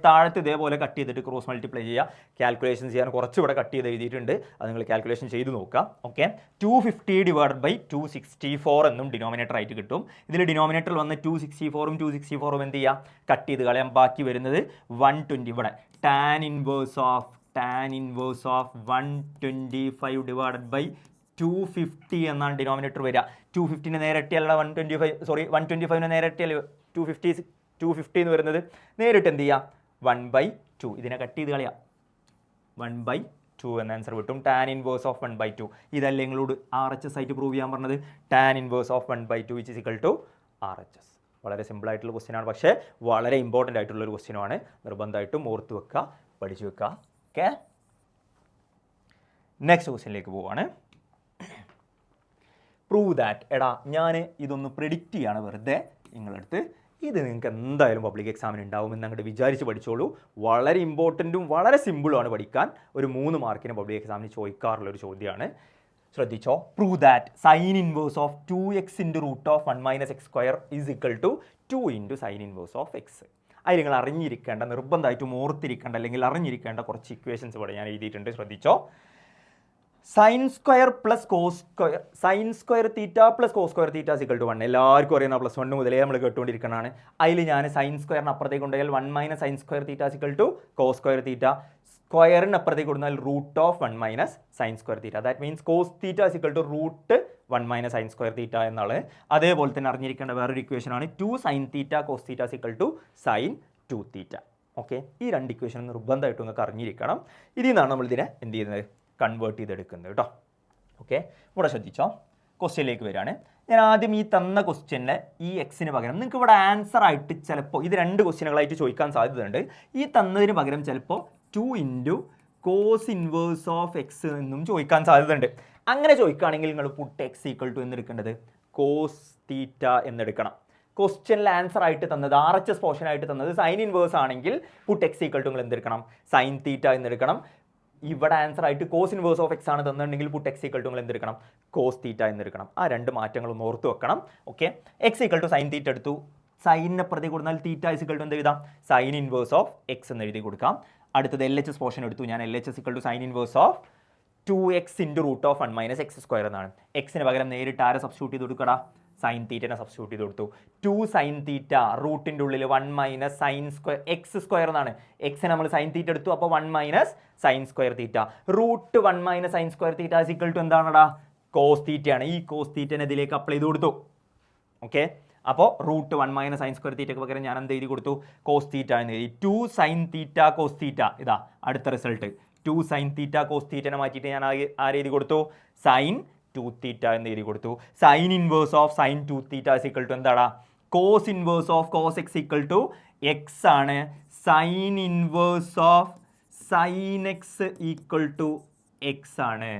താഴത്ത് ഇതേപോലെ കട്ട് ചെയ്തിട്ട് ക്രോസ് മൾട്ടിപ്ലൈ ചെയ്യുക. കാൽക്കുലേഷൻ ചെയ്യാൻ കുറച്ച് ഇവിടെ കട്ട് ചെയ്ത് എഴുതിയിട്ടുണ്ട്. അത് നിങ്ങൾ കാൽക്കുലേഷൻ ചെയ്ത് നോക്കുക. ഓക്കെ, 250 / 264 എന്നും ഡിനോമിനേറ്റർ ആയിട്ട് കിട്ടും. ഇതിൽ ഡിനോമിനേറ്ററിൽ വന്ന് 264ഉം 264ഉം എന്ത് ചെയ്യുക? കട്ട് ചെയ്ത് കളയാൻ. ബാക്കി വരുന്നത് 120. ഇവിടെ ടാൻ ഇൻവേഴ്സ് ഓഫ് 125 / 250 എന്നാണ് ഡിനോമിനേറ്റർ വരിക. 250ന് നേരിട്ടിയല്ല 125ന് നേരിട്ടിയല്ല 250 എന്ന് വരുന്നത്. നേരിട്ട് എന്ത് ചെയ്യുക? 1/2. ഇതിനെ കട്ട് ചെയ്ത് കളയാം. 1/2 എന്ന ആൻസർ കിട്ടും. Tan inverse of 1/2. ഇതല്ലേ നിങ്ങളോട് RHS ആയിട്ട് പ്രൂവ് ചെയ്യാൻ പറഞ്ഞത്? Tan inverse of 1/2 = RHS. വളരെ സിമ്പിൾ ആയിട്ടുള്ള ക്വസ്റ്റ്യൻ ആണ്, പക്ഷേ വളരെ ഇമ്പോർട്ടൻ്റ് ആയിട്ടുള്ള ഒരു ക്വസ്റ്റ്യൻ ആണ്. നിർബന്ധമായിട്ടും ഓർത്ത് വെക്കുക, പഠിച്ചു വെക്കുക. ഓക്കെ, നെക്സ്റ്റ് ക്വസ്റ്റ്യനിലേക്ക് പോവുകയാണ്. Prove that. എടാ, ഞാൻ ഇതൊന്ന് പ്രെഡിക്റ്റ് ചെയ്യാണ് വെറുതെ നിങ്ങളടുത്ത്. ഇത് നിങ്ങൾക്ക് എന്തായാലും പബ്ലിക് എക്സാമിന് ഉണ്ടാവുമെന്ന് അങ്ങോട്ട് വിചാരിച്ച് പഠിച്ചോളൂ. വളരെ ഇമ്പോർട്ടൻറ്റും വളരെ സിമ്പിളുമാണ് പഠിക്കാൻ. ഒരു 3 മാർക്കിന് പബ്ലിക് എക്സാമിന് ചോദിക്കാറുള്ളൊരു ചോദ്യമാണ്. ശ്രദ്ധിച്ചോ. Prove that sign inverse of 2x × √1 - x² = 2 × sine inverse of x. അത് നിങ്ങൾ അറിഞ്ഞിരിക്കേണ്ട, നിർബന്ധമായിട്ടും ഓർത്തിരിക്കേണ്ട അല്ലെങ്കിൽ അറിഞ്ഞിരിക്കേണ്ട കുറച്ച് ഇക്വേഷൻസ് ഇവിടെ ഞാൻ എഴുതിയിട്ടുണ്ട്. ശ്രദ്ധിച്ചോ. Sine square plus cos square sine square theta plus cos square theta equal to 1 എല്ലാവർക്കും അറിയുന്ന +1 മുതലേ നമ്മൾ കേട്ടുകൊണ്ടിരിക്കുന്നതാണ്. അതിൽ ഞാൻ സൈൻ സ്ക്വയറിന് അപ്പുറത്തേക്ക് കൊണ്ടുപോയാൽ 1 - sine square theta equal to cos square theta, സ്ക്വയറിന് അപ്പുറത്തേക്ക് കൊടുത്താൽ √1 - sine square theta. That means cos theta equal to √1 - sine square theta എന്നാണ്. അതേപോലെ തന്നെ അറിഞ്ഞിരിക്കേണ്ട വേറൊരു ഇക്വേഷനാണ് 2 sine theta cos theta equal to sine 2 theta. Okay, ഈ രണ്ട് ഇക്വേഷൻ നിർബന്ധമായിട്ടും നിങ്ങൾക്ക് അറിഞ്ഞിരിക്കണം. ഇതിൽ നിന്നാണ് നമ്മൾ ഇതിനെ എന്ത് ചെയ്യുന്നത്, കൺവേർട്ട് ചെയ്തെടുക്കുന്നത് കേട്ടോ. ഓക്കെ, ഇവിടെ ശ്രദ്ധിച്ചോ. ക്വസ്റ്റ്യനിലേക്ക് വരികയാണ്. ഞാൻ ആദ്യം ഈ തന്ന ക്വസ്റ്റ്യനിലെ ഈ എക്സിന് പകരം നിങ്ങൾക്ക് ഇവിടെ ആൻസർ ആയിട്ട് ചിലപ്പോൾ ഇത് 2 ക്വസ്റ്റ്യനുകളായിട്ട് ചോദിക്കാൻ സാധ്യതയുണ്ട്. ഈ തന്നതിന് പകരം ചിലപ്പോൾ 2 × കോസ് ഇൻവേഴ്സ് ഓഫ് എക്സ് എന്നും ചോദിക്കാൻ സാധ്യതയുണ്ട്. അങ്ങനെ ചോദിക്കുകയാണെങ്കിൽ നിങ്ങൾ പുട്ട് എക്സ് ഈക്വൽ ടു എന്നെടുക്കേണ്ടത് കോസ് തീറ്റ എന്നെടുക്കണം. ക്വസ്റ്റ്യനിൽ ആൻസർ ആയിട്ട് തന്നത് RHS പോർഷൻ ആയിട്ട് തന്നത് സൈൻ ഇൻവേഴ്സ് ആണെങ്കിൽ പുട്ട് എക്സ് ഈക്വൽ ടു നിങ്ങൾ എന്തെടുക്കണം, സൈൻ തീറ്റ എന്നെടുക്കണം. ഇവിടെ ആൻസർ ആയിട്ട് കോസ് ഇൻവേഴ്സ് ഓഫ് എക്സ് ആണ് തന്നിട്ടുണ്ടെങ്കിൽ പുട്ട് എക്സ് ഈക്വൽ ടു നിങ്ങൾ എന്തെടുക്കണം, കോസ് തീറ്റ എന്നെടുക്കണം. ആ 2 മാറ്റങ്ങളും ഓർത്ത് വെക്കണം. Okay, x equal to sine theta എടുത്തു. സൈനിനെ പ്രതി കൊടുത്താൽ തീറ്റ ഈക്വൽ ടു എന്ത് എഴുതാം, സൈൻ ഇൻവേഴ്സ് ഓഫ് എക്സ് എന്ന് എഴുതി കൊടുക്കാം. അടുത്തത് LHS പോർഷൻ എടുത്തു ഞാൻ. LHS equal to sine inverse of 2x × √1 - x² എന്നാണ്. എക്സിന് പകരം നേരിട്ട് ആരെ സബ്സ്റ്റിറ്റ്യൂട്ട് ചെയ്ത് കൊടുക്കടാ, സൈൻ തീറ്റനെ സബ്സ്റ്റിറ്റ്യൂട്ട് ചെയ്ത് കൊടുത്തു. 2 സൈൻ തീറ്റ റൂട്ടിൻ്റെ ഉള്ളിൽ 1 - സൈൻ സ്ക്വയർ x² എന്നാണ്. എക്സിന് നമ്മൾ സൈൻ തീറ്റ എടുത്തു, അപ്പോൾ 1 - sine square theta. √1 - sine square theta equal to എന്താണടാ, കോസ് തീറ്റയാണ്. ഈ കോസ് തീറ്റനെ ഇതിലേക്ക് അപ്ലൈ ചെയ്ത് കൊടുത്തു. ഓക്കെ, അപ്പോൾ √1 - സൈൻ സ്ക്വയർ തീറ്റയ്ക്ക് പകരം ഞാൻ എന്ത് എഴുതി കൊടുത്തു, കോസ് തീറ്റ എന്ന് എഴുതി. 2 സൈൻ തീറ്റ കോസ് തീറ്റ, ഇതാ അടുത്ത റിസൾട്ട്. 2 സൈൻ തീറ്റ കോസ് തീറ്റനെ മാറ്റിയിട്ട് ഞാൻ ആരെഴുതി കൊടുത്തു, സൈൻ 2 തീറ്റ എന്ന് എഴുതി കൊടുത്തു. Sine inverse of sine 2 theta equal to എന്താടാ, cos inverse of cos x equal to x ആണ്. Sine inverse of sine x equal to x ആണ്.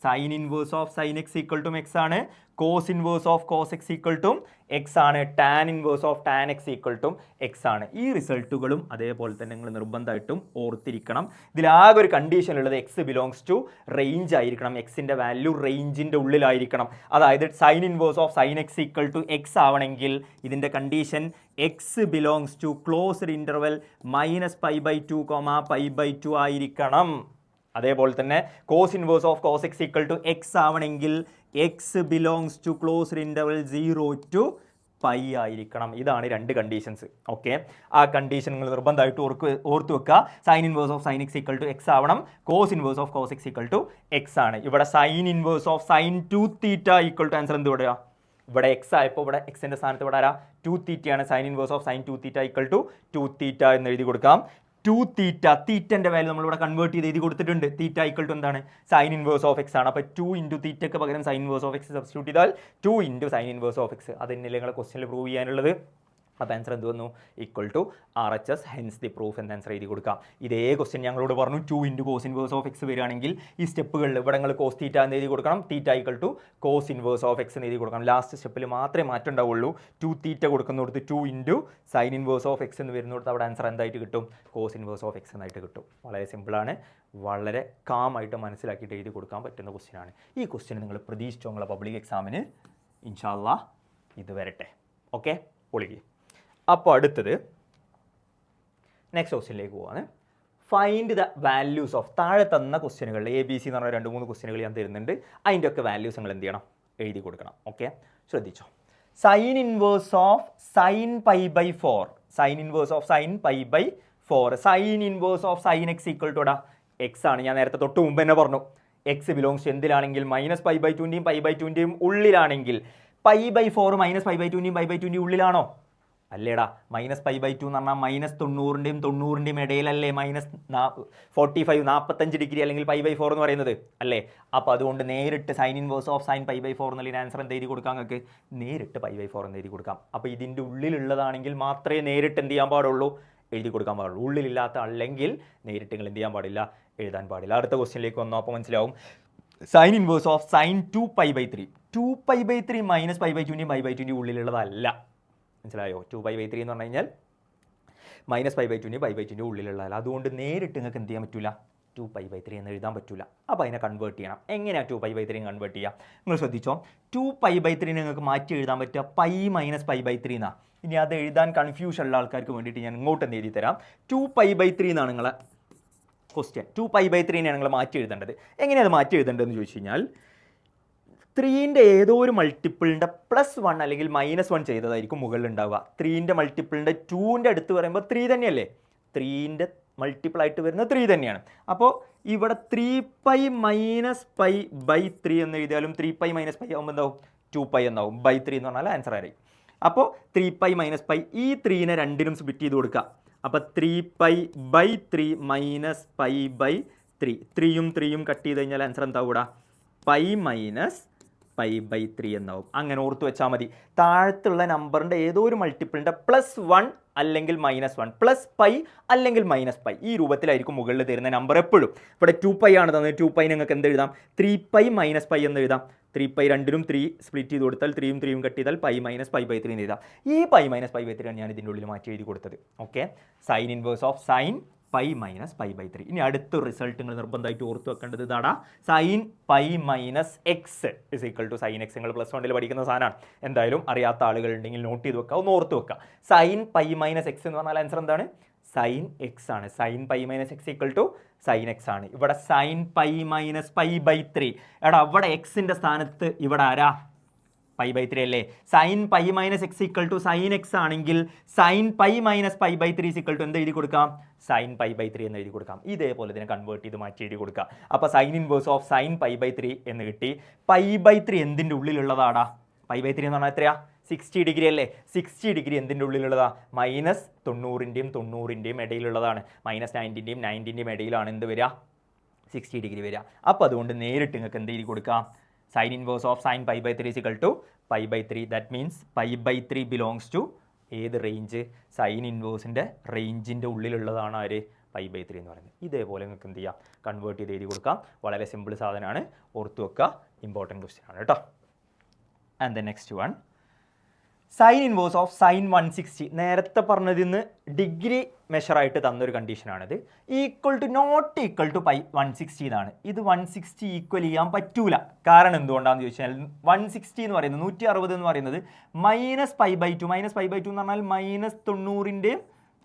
Sine inverse of sine x equal to x ആണ്. Cos inverse of cos x equal to x ആണ്. Tan inverse of tan x equal to x ആണ്. ഈ റിസൾട്ടുകളും അതേപോലെ തന്നെ നിങ്ങൾ നിർബന്ധമായിട്ടും ഓർത്തിരിക്കണം. ഇതിലാകെ ഒരു കണ്ടീഷൻ ഉള്ളത് എക്സ് ബിലോങ്സ് ടു റേഞ്ച് ആയിരിക്കണം. എക്സിൻ്റെ വാല്യൂ റേഞ്ചിൻ്റെ ഉള്ളിലായിരിക്കണം. അതായത് sine inverse of sine x equal to x ആവണമെങ്കിൽ ഇതിൻ്റെ condition x belongs to closed interval -π/2, π/2 ആയിരിക്കണം. അതേപോലെ തന്നെ cos inverse of cos x equal to x ആവണമെങ്കിൽ x belongs to closed interval 0 to π ആയിരിക്കണം. ഇതാണ് 2 കണ്ടീഷൻസ്. ഓക്കെ, ആ കണ്ടീഷൻ നിങ്ങൾ നിർബന്ധമായിട്ട് ഓർത്ത് വെക്കുക. Sine inverse of sine x equal to x ആവണം. Cos inverse of cos x equal to x ആണ്. ഇവിടെ sine inverse of sine 2 theta equal to answer എന്ത് വിടുക, ഇവിടെ എക്സ് ആയപ്പോൾ ഇവിടെ എക്സിൻ്റെ സ്ഥാനത്ത് ഇവിടെ ആരാ, 2 തീറ്റയാണ്. Sine inverse of sine 2 theta equal to 2 theta എന്ന് എഴുതി കൊടുക്കാം. 2 തീറ്റ, തീറ്റൻ്റെ വാല്യൂ നമ്മളിവിടെ കൺവേർട്ട് ചെയ്ത് എഴുതി കൊടുത്തിട്ടുണ്ട്. തീറ്റ ഈക്വൽ ടു എന്താണ്, സൈൻ ഇൻവേഴ്സ് ഓഫ് എക്സ് ആണ്. അപ്പോൾ 2 × തീറ്റയ്ക്ക് പകരം sine inverse of x substitute ചെയ്താൽ 2 × സൈൻ ഇൻവേഴ്സ് ഓഫ് എക്സ്. അതന്നെയല്ലേ നിങ്ങളെ ക്വസ്റ്റ്യനിൽ പ്രൂവ് ചെയ്യാനുള്ളത്. അപ്പോൾ ആൻസർ എന്ത് വന്നു, equal to RHS, hence the proof എന്ന ആൻസർ എഴുതി കൊടുക്കാം. ഇതേ ക്വസ്റ്റ്യൻ ഞങ്ങളോട് പറഞ്ഞു 2 × കോസ് ഇൻവേഴ്സ് ഓഫ് എക്സ് വരികയാണെങ്കിൽ ഈ സ്റ്റെപ്പുകളിൽ ഇവിടെ നിങ്ങൾ കോസ് തീറ്റ എന്ന് എഴുതി കൊടുക്കണം. Theta equal to cos inverse of x എന്ന് എഴുതി കൊടുക്കണം. ലാസ്റ്റ് സ്റ്റെപ്പിൽ മാത്രമേ മാറ്റം ഉണ്ടാവുള്ളൂ. 2 തീറ്റ കൊടുക്കുന്നിടത്ത് 2 × സൈൻ ഇൻവേഴ്സ് ഓഫ് എക്സ് എന്ന് വരുന്നിടത്ത് അവിടെ ആൻസർ എന്തായിട്ട് കിട്ടും, കോസ് ഇൻവേഴ്സ് ഓഫ് എക്സ് എന്നായിട്ട് കിട്ടും. വളരെ സിമ്പിളാണ്, വളരെ കാമായിട്ട് മനസ്സിലാക്കിയിട്ട് എഴുതി കൊടുക്കാൻ പറ്റുന്ന ക്വസ്റ്റ്യനാണ്. ഈ ക്വസ്റ്റ്യൻ നിങ്ങൾ പ്രതീക്ഷിച്ചോ നിങ്ങളെ പബ്ലിക് എക്സാമിന് ഇൻഷാ അല്ലാഹ് ഇത് വരട്ടെ. ഓക്കെ, പൊളിക്ക്. അപ്പോൾ അടുത്തത് നെക്സ്റ്റ് ക്വസ്റ്റ്യനിലേക്ക് പോവാണ്. ഫൈൻഡ് ദ വാല്യൂസ് ഓഫ് താഴെ തന്ന ക്വസ്റ്റ്യനുകളിൽ ABC എന്ന് പറഞ്ഞ 2-3 ക്വസ്റ്റ്യനുകൾ ഞാൻ തരുന്നുണ്ട്. അതിൻ്റെ ഒക്കെ വാല്യൂസ് നിങ്ങൾ എന്ത് ചെയ്യണം, എഴുതി കൊടുക്കണം. ഓക്കെ, ശ്രദ്ധിച്ചോ. Sine inverse of sine π/4, sine inverse of sine π/4, sine inverse of sine x equal to x ആണ്. ഞാൻ നേരത്തെ തൊട്ട് മുമ്പ് തന്നെ പറഞ്ഞു എക്സ് ബിലോങ്സ് എന്തിലാണെങ്കിൽ -π/2ൻ്റെയും π/2ൻ്റെയും ഉള്ളിലാണെങ്കിൽ π/4 -π/2ൻ്റെയും π/2ൻ്റെയും ഉള്ളിലാണോ, അല്ലേടാ. -π/2 എന്ന് പറഞ്ഞാൽ -90ൻ്റെയും 90ൻ്റെയും ഇടയിലല്ലേ -45 45 ഡിഗ്രി അല്ലെങ്കിൽ π/4 എന്ന് പറയുന്നത് അല്ലേ. അപ്പോൾ അതുകൊണ്ട് നേരിട്ട് സൈൻ ഇൻവേഴ്സ് ഓഫ് സൈൻ π/4 എന്നുള്ള ആൻസർ എന്ത് എഴുതി കൊടുക്കാം, നിങ്ങൾക്ക് നേരിട്ട് π/4 എന്ന് എഴുതി കൊടുക്കാം. അപ്പോൾ ഇതിൻ്റെ ഉള്ളിലുള്ളതാണെങ്കിൽ മാത്രമേ നേരിട്ട് എന്ത് ചെയ്യാൻ പാടുള്ളൂ, എഴുതി കൊടുക്കാൻ പാടുള്ളൂ. ഉള്ളിലില്ലാത്ത അല്ലെങ്കിൽ നേരിട്ട് നിങ്ങൾ എന്ത് ചെയ്യാൻ പാടില്ല, എഴുതാൻ പാടില്ല. അടുത്ത ക്വസ്റ്റ്യനിലേക്ക് വന്നോ, അപ്പോൾ മനസ്സിലാവും. സൈൻ ഇൻവേഴ്സ് ഓഫ് സൈൻ 2π/3, 2π/3 -π/2ൻ്റെയും π/2ൻ്റെയും ഉള്ളിലുള്ളതല്ല. മനസ്സിലായോ. 2π/3 എന്ന് പറഞ്ഞു കഴിഞ്ഞാൽ -π/2ൻ്റെയും π/2ൻ്റെയും ഉള്ളിലുള്ളതല്ല. അതുകൊണ്ട് നേരിട്ട് നിങ്ങൾക്ക് എന്ത് ചെയ്യാൻ പറ്റില്ല, 2π/3 എന്ന് എഴുതാൻ പറ്റില്ല. അപ്പോൾ അതിനെ കൺവേർട്ട് ചെയ്യണം. എങ്ങനെയാണ് 2π/3 കൺവേർട്ട് ചെയ്യുക, നിങ്ങൾ ശ്രദ്ധിച്ചോ. 2π/3 നിങ്ങൾക്ക് മാറ്റി എഴുതാൻ പറ്റുക π - π/3 എന്നാണ്. ഇനി അത് എഴുതാൻ കൺഫ്യൂഷൻ ഉള്ള ആൾക്കാർക്ക് വേണ്ടിയിട്ട് ഞാൻ ഇങ്ങോട്ട് എന്ത് എഴുതി തരാം. 2π/3 എന്നാണ് നിങ്ങളെ ക്വസ്റ്റ്യൻ. 2π/3 നിങ്ങൾ മാറ്റി എഴുതേണ്ടത്. എങ്ങനെയാണ് അത് മാറ്റി എഴുതേണ്ടതെന്ന് ചോദിച്ചു കഴിഞ്ഞാൽ 3ൻ്റെ ഏതോ ഒരു മൾട്ടിപ്പിളിൻ്റെ +1 അല്ലെങ്കിൽ -1 ചെയ്തതായിരിക്കും മുകളിൽ ഉണ്ടാവുക. 3ൻ്റെ മൾട്ടിപ്പിളിൻ്റെ 2ൻ്റെ അടുത്ത് പറയുമ്പോൾ 3 തന്നെയല്ലേ, 3ൻ്റെ മൾട്ടിപ്പിൾ ആയിട്ട് വരുന്നത് 3 തന്നെയാണ്. അപ്പോൾ ഇവിടെ 3π - π/3 എന്ന് എഴുതിയാലും 3π - π ആകുമ്പോൾ എന്താവും 2π എന്നാവും. /3 എന്ന് പറഞ്ഞാൽ ആൻസർ ആയി. അപ്പോൾ 3π - π ഈ 3നെ രണ്ടിനും സ്പ്ലിറ്റ് ചെയ്ത് കൊടുക്കുക. അപ്പോൾ 3π/3 - π/3 3യും 3യും കട്ട് ചെയ്ത് കഴിഞ്ഞാൽ ആൻസർ എന്താ കൂടാ π - π/3 എന്നാവും. അങ്ങനെ ഓർത്ത് വെച്ചാൽ മതി. താഴത്തുള്ള നമ്പറിൻ്റെ ഏതോ ഒരു മൾട്ടിപ്പിളിൻ്റെ +1 അല്ലെങ്കിൽ -1 +π അല്ലെങ്കിൽ -π ഈ രൂപത്തിലായിരിക്കും മുകളിൽ തരുന്ന നമ്പർ എപ്പോഴും. ഇവിടെ 2π ആണ് തന്നത്. 2π നിങ്ങൾക്ക് എന്ത് എഴുതാം 3π - π എന്ന് എഴുതാം. 3π രണ്ടിനും 3 സ്പ്ലിറ്റ് ചെയ്ത് കൊടുത്താൽ 3യും 3യും കട്ട് ചെയ്താൽ π - π/3 എന്ന് എഴുതാം. ഈ π - π/3 ആണ് ഞാൻ ഇതിൻ്റെ ഉള്ളിൽ മാറ്റി എഴുതി കൊടുത്തത്. Okay, sine inverse of sine π - π/3. ഇനി അടുത്ത റിസൾട്ട് നിങ്ങൾ നിർബന്ധമായിട്ട് ഓർത്ത് വെക്കേണ്ടത് ഇതാടാ, sine π - x is equal to sine x. നിങ്ങൾ +1 പഠിക്കുന്ന സാധനമാണ്. എന്തായാലും അറിയാത്ത ആളുകൾ ഉണ്ടെങ്കിൽ നോട്ട് ചെയ്ത് വെക്കുക, ഒന്ന് ഓർത്ത് വെക്കുക. സൈൻ π - x എന്ന് പറഞ്ഞാൽ ആൻസർ എന്താണ്, സൈൻ എക്സ് ആണ്. Sine π - x equal to sine x ആണ്. ഇവിടെ സൈൻ π - π/3. എടാ അവിടെ എക്സിൻ്റെ സ്ഥാനത്ത് ഇവിടെ ആരാ π/3 അല്ലേ. Sine π - x equal to sine x ആണെങ്കിൽ സൈൻ π - π/3 ഈക്വൽ ടു എന്ത് എഴുതി കൊടുക്കാം, സൈൻ π/3 എന്ന് എഴുതി കൊടുക്കാം. ഇതേപോലെ ഇതിനെ കൺവേർട്ട് ചെയ്ത് മാറ്റി എഴുതി കൊടുക്കുക. അപ്പോൾ സൈൻ ഇൻവേഴ്സ് ഓഫ് സൈൻ π/3 എന്ന് കിട്ടി. π/3 എന്തിൻ്റെ ഉള്ളിലുള്ളതാടാ, π/3 എന്ന് പറഞ്ഞാൽ എത്രയാ 60 ഡിഗ്രി അല്ലേ. 60 ഡിഗ്രി എന്തിൻ്റെ ഉള്ളിലുള്ളതാ, -90ൻ്റെയും 90ൻ്റെയും ഇടയിലുള്ളതാണ്. -90ൻ്റെയും 90ൻ്റെയും ഇടയിലാണ് എന്ത് വരിക 60 ഡിഗ്രി വരിക. അപ്പോൾ അതുകൊണ്ട് നേരിട്ട് നിങ്ങൾക്ക് എന്ത് എഴുതി കൊടുക്കാം, sine inverse of sine π/3 is equal to π/3. That means π/3 belongs to ഏത് റേഞ്ച്, സൈൻ ഇൻവേഴ്സിൻ്റെ റേഞ്ചിൻ്റെ ഉള്ളിലുള്ളതാണ് ആര് π/3 എന്ന് പറയുന്നത്. ഇതേപോലെ നിങ്ങൾക്ക് എന്ത് ചെയ്യാം, കൺവേർട്ട് ചെയ്ത് എഴുതി കൊടുക്കാം. വളരെ സിമ്പിൾ സാധനമാണ്, ഓർത്ത് വെക്കുക. ഇമ്പോർട്ടൻറ്റ് ക്വസ്റ്റ്യൻ ആണ് കേട്ടോ. And the next one, sine inverse of sine 160. നേരത്തെ പറഞ്ഞതിൽ നിന്ന് ഡിഗ്രി മെഷറായിട്ട് തന്നൊരു കണ്ടീഷനാണിത്. Equal to not equal to 160 എന്നാണ്. ഇത് 160 ഈക്വൽ ചെയ്യാൻ പറ്റൂല. കാരണം എന്തുകൊണ്ടാണെന്ന് ചോദിച്ചാൽ 160 എന്ന് പറയുന്നത് 160 എന്ന് പറയുന്നത് -π/2 -π/2 എന്ന് പറഞ്ഞാൽ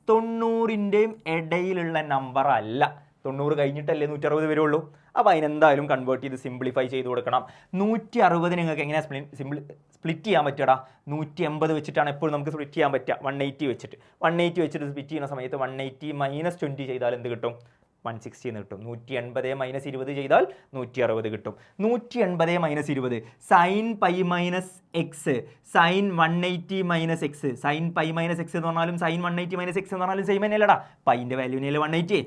-90ൻ്റെയും ഇടയിലുള്ള നമ്പർ അല്ല. 90 കഴിഞ്ഞിട്ടല്ലേ 160 വരുള്ളൂ. അപ്പോൾ അതിനെന്തായാലും കൺവേർട്ട് ചെയ്ത് സിംപ്ലിഫൈ ചെയ്ത് കൊടുക്കണം. 160 നിങ്ങൾക്ക് എങ്ങനെയാണ് സ്പ്ലിറ്റ് ചെയ്യാൻ പറ്റുക, 180 വെച്ചിട്ടാണ് എപ്പോഴും നമുക്ക് സ്പ്ലിറ്റ് ചെയ്യാൻ പറ്റുക. 180 വെച്ചിട്ട് സ്പ്ലിറ്റ് ചെയ്യുന്ന സമയത്ത് 180 - 20 ചെയ്താൽ എന്ത് കിട്ടും, 160 എന്ന് കിട്ടും. 180 - 20 ചെയ്താൽ 160 കിട്ടും. 180 - 20 sine π - x sine 180 - x. Sine π - x എന്ന് പറഞ്ഞാലും സൈൻ 180 - x എന്ന് പറഞ്ഞാലും സെയിം തന്നെയല്ലടാ, പൈൻ്റെ വാല്യൂവിനെ 180.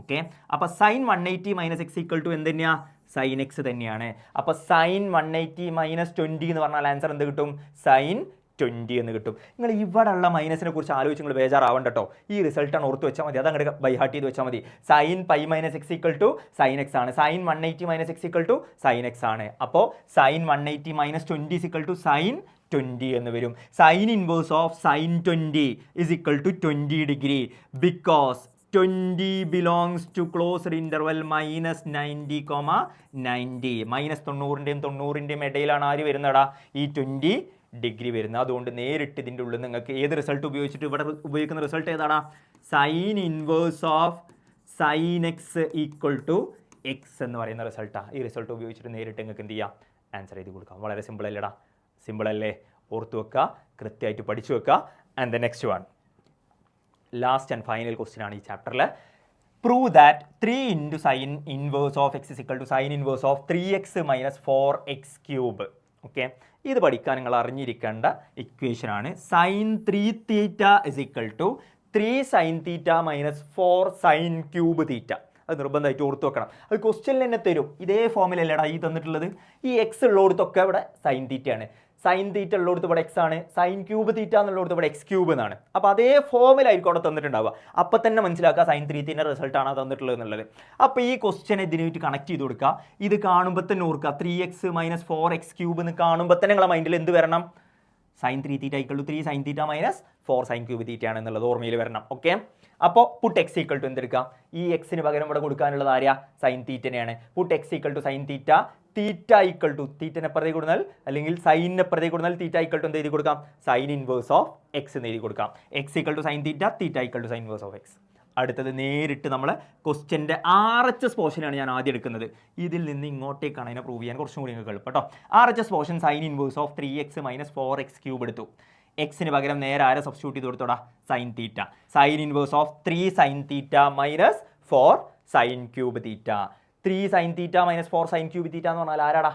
ഓക്കെ, അപ്പോൾ സൈൻ 180 - x ഈക്വൽ ടു എന്ത് തന്നെയാണ്, സൈൻ എക്സ് തന്നെയാണ്. അപ്പോൾ സൈൻ 180 - 20 എന്ന് പറഞ്ഞാൽ ആൻസർ എന്ത് കിട്ടും, സൈൻ 20 എന്ന് കിട്ടും. നിങ്ങൾ ഇവിടെ ഉള്ള മൈനസിനെ കുറിച്ച് ആലോചിച്ച് നിങ്ങൾ ബേജാറാവണ്ട കേട്ടോ. ഈ റിസൾട്ടാണ് ഓർത്ത് വെച്ചാൽ മതി, അത് അങ്ങോട്ട് ബൈഹാർട്ട് ചെയ്ത് വെച്ചാൽ മതി. Sine π - x equal to sine x ആണ്. Sine 180 - x equal to sine x ആണ്. അപ്പോൾ സൈൻ 180 - 20 ഈക്വൽ ടു സൈൻ 20 എന്ന് വരും. Sine inverse of sine 20 is equal to 20 degree because 20 belongs to closed interval -90, -90. -90ൻ്റെയും 90ൻ്റെയും ഇടയിലാണ് ആര് വരുന്നടാ, ഈ 20 ഡിഗ്രി വരുന്നത്. അതുകൊണ്ട് നേരിട്ട് ഇതിൻ്റെ ഉള്ളിൽ നിങ്ങൾക്ക് ഏത് റിസൾട്ട് ഉപയോഗിച്ചിട്ട് ഇവിടെ ഉപയോഗിക്കുന്ന റിസൾട്ട് ഏതാടാ, sine inverse of sine x equal to x എന്ന് പറയുന്ന റിസൾട്ടാണ്. ഈ റിസൾട്ട് ഉപയോഗിച്ചിട്ട് നേരിട്ട് നിങ്ങൾക്ക് എന്ത് ചെയ്യാം, ആൻസർ എഴുതി കൊടുക്കാം. വളരെ സിമ്പിൾ അല്ലേടാ, സിമ്പിൾ അല്ലേ, ഓർത്ത് വെക്കുക, കൃത്യമായിട്ട് പഠിച്ചു വെക്കുക. And the next one, last and final question ആണ് ഈ ചാപ്റ്ററിൽ. Prove that 3 × sine inverse of x is equal to sine inverse of 3x - 4x³. ഓക്കെ, ഇത് പഠിക്കാൻ നിങ്ങൾ അറിഞ്ഞിരിക്കേണ്ട ഇക്വേഷനാണ്. Sine 3θ is equal to 3 sin θ - 4 sin³θ. അത് നിർബന്ധമായിട്ട് ഓർത്ത് വെക്കണം. അത് ക്വസ്റ്റ്യനിൽ തന്നെ തരും. ഇതേ ഫോമിലല്ലേടാ ഈ തന്നിട്ടുള്ളത്. ഈ എക്സ് ഉള്ളിടത്തൊക്കെ ഇവിടെ സൈൻ തീറ്റയാണ്, സൈൻ തീറ്റ ഉള്ളിടത്ത് ഇവിടെ എക്സ് ആണ്, sin³ തീറ്റ എന്നുള്ളിടത്ത് ഇവിടെ x³ എന്നാണ്. അപ്പോൾ അതേ ഫോമിലായിരിക്കും അവിടെ തന്നിട്ടുണ്ടാവുക. അപ്പം തന്നെ മനസ്സിലാക്കുക സൈൻ 3θ റിസൾട്ടാണ് തന്നിട്ടുള്ളത് എന്നുള്ളത്. അപ്പോൾ ഈ ക്വസ്റ്റ്യനെ ഇതിനായിട്ട് കണക്ട് ചെയ്ത് കൊടുക്കുക. ഇത് കാണുമ്പോൾ തന്നെ ഓർക്കുക 3x - 4x³ എന്ന് കാണുമ്പോൾ തന്നെ നിങ്ങളുടെ മൈൻഡിൽ എന്ത് വരണം, sin 3θ = 3 sin θ - 4 sin³ ആണ് എന്നുള്ളത് ഓർമ്മയിൽ വരണം. ഓക്കെ, അപ്പോൾ പുട്ട് x = എന്തെടുക്കാം, ഈ എക്സിന് പകരം ഇവിടെ കൊടുക്കാനുള്ളത് ആരെയാ, sign തീറ്റനെയാണ്. Puttu x = sin θ, theta = തീറ്റനെ എപ്പുറത്തേക്ക് കൊടുത്താൽ അല്ലെങ്കിൽ സൈനിനെ എപ്പുറത്തേക്ക് കൊടുത്താൽ തീറ്റ = എന്ത് എഴുതി കൊടുക്കാം, സൈൻ ഇൻവേഴ്സ് ഓഫ് എക്സ് എന്ന് എഴുതി കൊടുക്കാം. x = sin θ, theta = sin inverse of x. അടുത്തത് നേരിട്ട് നമ്മളെ ക്വസ്റ്റ്യൻ്റെ RHS പോർഷനാണ് ഞാൻ ആദ്യം എടുക്കുന്നത്. ഇതിൽ നിന്ന് ഇങ്ങോട്ടേക്കാണ് അതിനെ പ്രൂവ് ചെയ്യാൻ കുറച്ചും കൂടി നിങ്ങൾക്ക് എളുപ്പം കേട്ടോ. RHS portion sign inverse of 3x - 4x³ എടുത്തു. എക്സിന് പകരം നേരെ ആരെ സബ്സ്റ്റിറ്റ്യൂട്ട് ചെയ്ത് കൊടുത്തോടാ? Sine theta. Sine inverse of 3 sine theta - 4 sine cube theta. 3 sine theta - 4 sine cube theta എന്ന് പറഞ്ഞാൽ ആരാടാ?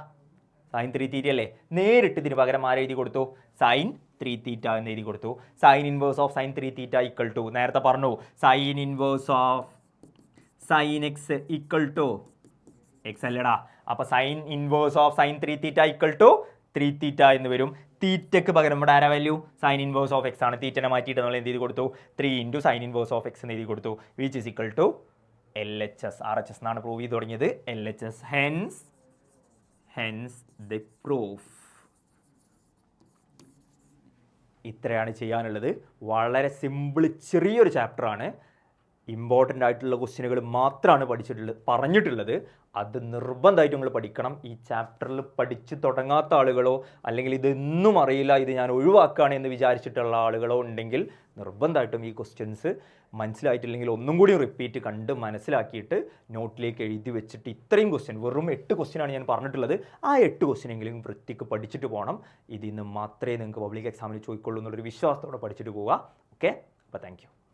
സൈൻ 3 തീറ്റ അല്ലേ? നേരിട്ട് ഇതിന് പകരം ആരെ എഴുതി കൊടുത്തു? സൈൻ 3 തീറ്റ എന്ന് എഴുതി കൊടുത്തു. Sine inverse of sine 3 theta equal to, നേരത്തെ പറഞ്ഞു sine inverse of sine x equal to x അല്ലേടാ. അപ്പോൾ sine inverse of sine 3 theta equal to 3 theta എന്ന് വരും. തീറ്റയ്ക്ക് പകരം നമ്മുടെ ആരാ value? Sine inverse of x ആണ്. തീറ്റനെ മാറ്റിയിട്ട് നമ്മൾ എന്ത് ചെയ്ത് കൊടുത്തു? 3 into sine inverse of x എന്ന് എഴുതി കൊടുത്തു. Which is equal to LHS. RHS എന്നാണ് പ്രൂവ് ചെയ്ത് തുടങ്ങിയത്. LHS. Hence the proof. ഇത്രയാണ് ചെയ്യാനുള്ളത്. വളരെ സിമ്പിൾ ചെറിയൊരു ചാപ്റ്ററാണ്. ഇമ്പോർട്ടൻ്റ് ആയിട്ടുള്ള ക്വസ്റ്റ്യനുകൾ മാത്രമാണ് പറഞ്ഞിട്ടുള്ളത്. അത് നിർബന്ധമായിട്ട് നിങ്ങൾ പഠിക്കണം. ഈ ചാപ്റ്ററിൽ പഠിച്ച് തുടങ്ങാത്ത ആളുകളോ അല്ലെങ്കിൽ ഇതൊന്നും അറിയില്ല, ഇത് ഞാൻ ഒഴിവാക്കുകയാണ് എന്ന് വിചാരിച്ചിട്ടുള്ള ആളുകളോ ഉണ്ടെങ്കിൽ നിർബന്ധമായിട്ടും ഈ ക്വസ്റ്റ്യൻസ് മനസ്സിലായിട്ടില്ലെങ്കിൽ ഒന്നും കൂടി റിപ്പീറ്റ് കണ്ട് മനസ്സിലാക്കിയിട്ട് നോട്ടിലേക്ക് എഴുതി വെച്ചിട്ട്, ഇത്രയും ക്വസ്റ്റ്യൻ വെറും 8 ക്വസ്റ്റ്യനാണ് ഞാൻ പറഞ്ഞിട്ടുള്ളത്, ആ 8 ക്വസ്റ്റ്യനെങ്കിലും വൃത്തിക്ക് പഠിച്ചിട്ട് പോകണം. ഇതിൽ നിന്ന് മാത്രമേ നിങ്ങൾക്ക് പബ്ലിക് എക്സാമിന് ചോദിക്കുള്ളൂ എന്നുള്ളൊരു വിശ്വാസത്തോടെ പഠിച്ചിട്ട് പോവുക. ഓക്കെ, അപ്പോൾ താങ്ക് യു.